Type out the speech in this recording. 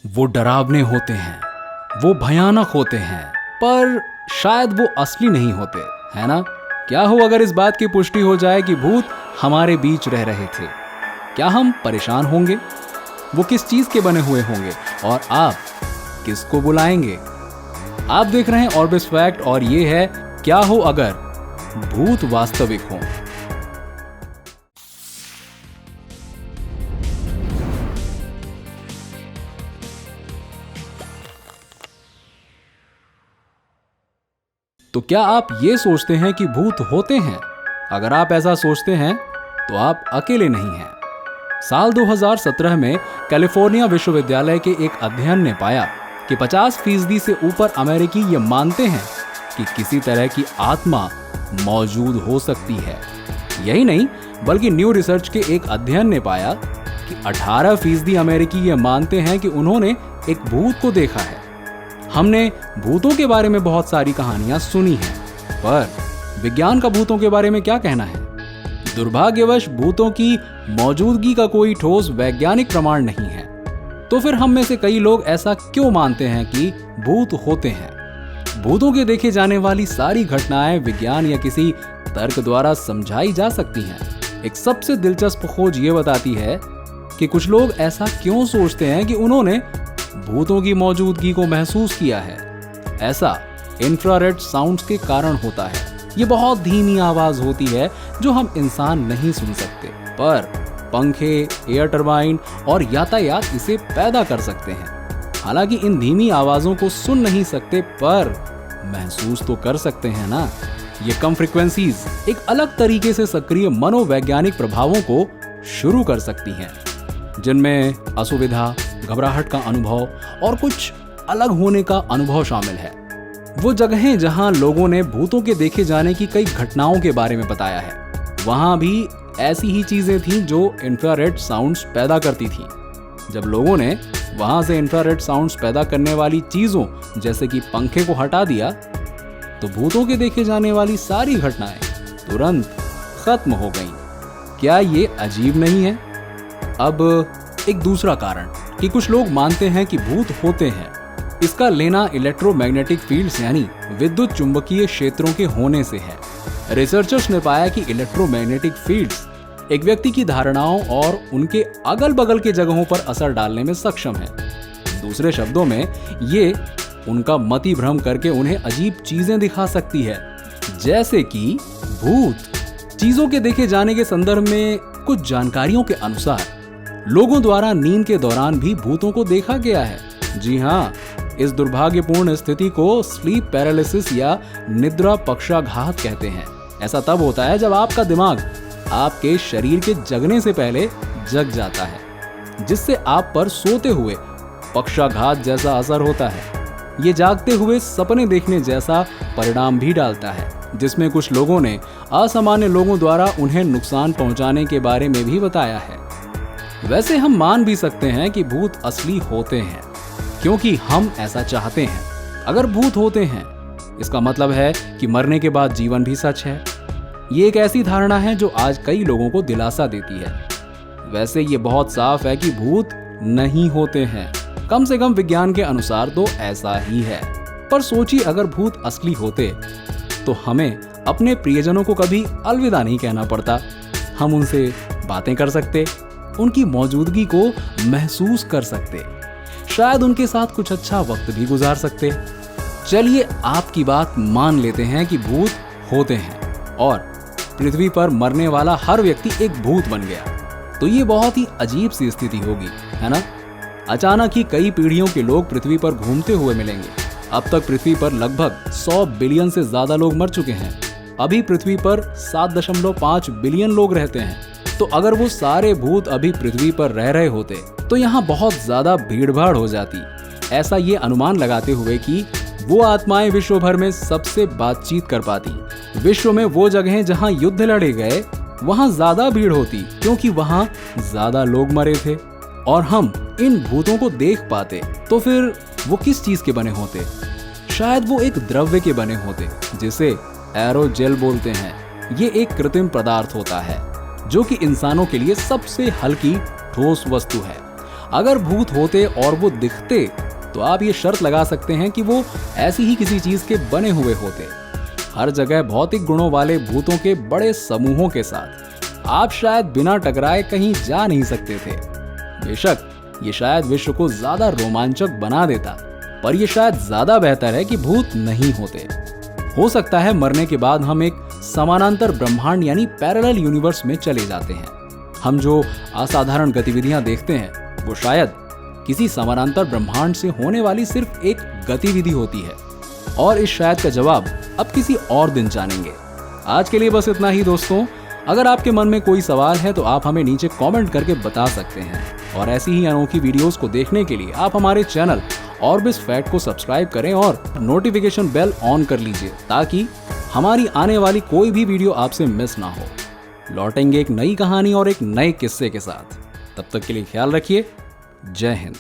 वो डरावने होते हैं, वो भयानक होते हैं, पर शायद वो असली नहीं होते, है ना? क्या हो अगर इस बात की पुष्टि हो जाए कि भूत हमारे बीच रह रहे थे? क्या हम परेशान होंगे? वो किस चीज के बने हुए होंगे और आप किसको बुलाएंगे? आप देख रहे हैं ऑर्बिस फैक्ट और ये है क्या हो अगर भूत वास्तविक हों। तो क्या आप ये सोचते हैं कि भूत होते हैं? अगर आप ऐसा सोचते हैं तो आप अकेले नहीं हैं। साल 2017 में कैलिफोर्निया विश्वविद्यालय के एक अध्ययन ने पाया कि 50% से ऊपर अमेरिकी ये मानते हैं कि किसी तरह की आत्मा मौजूद हो सकती है। यही नहीं बल्कि न्यू रिसर्च के एक अध्ययन ने पाया कि 18% अमेरिकी ये मानते हैं कि उन्होंने एक भूत को देखा है। हमने भूतों के बारे में बहुत सारी कहानियां सुनी हैं, पर विज्ञान का भूतों के बारे में क्या कहना है? दुर्भाग्यवश भूतों की मौजूदगी का कोई ठोस वैज्ञानिक प्रमाण नहीं है। तो फिर हम में से कई लोग ऐसा क्यों मानते हैं कि भूत होते हैं? भूतों के देखे जाने वाली सारी घटनाएं विज्ञान या किसी तर्क द्वारा समझाई जा सकती हैं। एक सबसे दिलचस्प खोज ये बताती है कि कुछ लोग ऐसा क्यों सोचते हैं कि उन्होंने भूतों की मौजूदगी को महसूस किया है। ऐसा इंफ्रारेड साउंड्स के कारण होता है। ये बहुत धीमी आवाज होती है जो हम इंसान नहीं सुन सकते, पर पंखे, एयर टरबाइन और यातायात इसे पैदा कर सकते हैं। हालांकि इन धीमी आवाजों को सुन नहीं सकते, पर महसूस तो कर सकते हैं ना। ये कम फ्रीक्वेंसीज एक अलग तरीके से सक्रिय मनोवैज्ञानिक प्रभावों को शुरू कर सकती हैं, जिनमें असुविधा, घबराहट का अनुभव और कुछ अलग होने का अनुभव शामिल है। वो जगहें जहां लोगों ने भूतों के देखे जाने की कई घटनाओं के बारे में बताया है, वहां भी ऐसी ही चीजें थीं जो इंफ्रारेड साउंड्स पैदा करती थीं। जब लोगों ने वहां से इंफ्रारेड साउंड्स पैदा करने वाली चीजों जैसे कि पंखे को हटा दिया, तो भूतों के देखे जाने वाली सारी घटनाएं तुरंत खत्म हो गईं। क्या ये अजीब नहीं है? अब एक दूसरा कारण कि कुछ लोग मानते हैं कि भूत होते हैं, इसका लेना इलेक्ट्रोमैग्नेटिक फील्ड्स यानी विद्युत चुंबकीय क्षेत्रों के होने से है। रिसर्चर्स ने पाया कि इलेक्ट्रोमैग्नेटिक फील्ड्स एक व्यक्ति की धारणाओं और उनके अगल बगल के जगहों पर असर डालने में सक्षम है। दूसरे शब्दों में ये उनका मति भ्रम करके उन्हें अजीब चीजें दिखा सकती है, जैसे कि भूत। चीजों के देखे जाने के संदर्भ में कुछ जानकारियों के अनुसार लोगों द्वारा नींद के दौरान भी भूतों को देखा गया है। जी हाँ, इस दुर्भाग्यपूर्ण स्थिति को स्लीप पैरालिसिस या निद्रा पक्षाघात कहते हैं। ऐसा तब होता है जब आपका दिमाग आपके शरीर के जगने से पहले जग जाता है, जिससे आप पर सोते हुए पक्षाघात जैसा असर होता है। ये जागते हुए सपने देखने जैसा परिणाम भी डालता है, जिसमें कुछ लोगों ने असामान्य लोगों द्वारा उन्हें नुकसान पहुंचाने के बारे में भी बताया है। वैसे हम मान भी सकते हैं कि भूत असली होते हैं, क्योंकि हम ऐसा चाहते हैं। अगर भूत होते हैं, इसका मतलब है कि मरने के बाद जीवन भी सच है। ये एक ऐसी धारणा है जो आज कई लोगों को दिलासा देती है। वैसे ये बहुत साफ है कि भूत नहीं होते हैं, कम से कम विज्ञान के अनुसार तो ऐसा ही है। पर सोचिए, अगर भूत असली होते तो हमें अपने प्रियजनों को कभी अलविदा नहीं कहना पड़ता। हम उनसे बातें कर सकते, उनकी मौजूदगी को महसूस कर सकते, शायद उनके साथ कुछ अच्छा वक्त भी गुजार सकते। चलिए आपकी बात मान लेते हैं कि भूत होते हैं और पृथ्वी पर मरने वाला हर व्यक्ति एक भूत बन गया, तो ये बहुत ही अजीब सी स्थिति होगी, है ना? अचानक ही कई पीढ़ियों के लोग पृथ्वी पर घूमते हुए मिलेंगे। अब तक पृथ्वी पर लगभग 100 बिलियन से ज्यादा लोग मर चुके हैं। अभी पृथ्वी पर 7.5 बिलियन लोग रहते हैं। तो अगर वो सारे भूत अभी पृथ्वी पर रह रहे होते तो यहाँ बहुत ज्यादा भीड़भाड़ हो जाती। ऐसा ये अनुमान लगाते हुए कि वो आत्माएं विश्व भर में सबसे बातचीत कर पाती। विश्व में वो जगहें जहाँ युद्ध लड़े गए वहाँ ज्यादा भीड़ होती, क्योंकि वहाँ ज्यादा लोग मरे थे और हम इन भूतों को देख पाते। तो फिर वो किस चीज के बने होते? शायद वो एक द्रव्य के बने होते जिसे एरोजेल बोलते हैं। ये एक कृत्रिम पदार्थ होता है जो कि इंसानों के लिए सबसे हल्की ठोस वस्तु है। अगर भूत होते और वो दिखते तो आप ये शर्त लगा सकते हैं कि वो ऐसी ही किसी चीज के बने हुए होते। हर जगह भौतिक गुणों वाले भूतों के बड़े समूहों के साथ आप शायद बिना टकराए कहीं जा नहीं सकते थे। बेशक ये शायद विश्व को ज्यादा रोमांचक बना देता, पर यह शायद ज्यादा बेहतर है कि भूत नहीं होते। हो सकता है मरने के बाद हम एक समानांतर ब्रह्मांड यानी पैरेलल यूनिवर्स में चले जाते हैं। हम जो असाधारण गतिविधियां देखते हैं वो शायद किसी समानांतर ब्रह्मांड से होने वाली सिर्फ एक गतिविधि होती है, और इस शायद का जवाब अब किसी और दिन जानेंगे। आज के लिए बस इतना ही दोस्तों। अगर आपके मन में कोई सवाल है तो आप हमें नीचे कमेंट करके बता सकते हैं, और ऐसी ही अनोखी वीडियोस को देखने के लिए आप हमारे चैनल ऑर्बिस फैक्ट को सब्सक्राइब करें और नोटिफिकेशन बेल ऑन कर लीजिए, ताकि हमारी आने वाली कोई भी वीडियो आपसे मिस ना हो। लौटेंगे एक नई कहानी और एक नए किस्से के साथ। तब तक के लिए ख्याल रखिए। जय हिंद।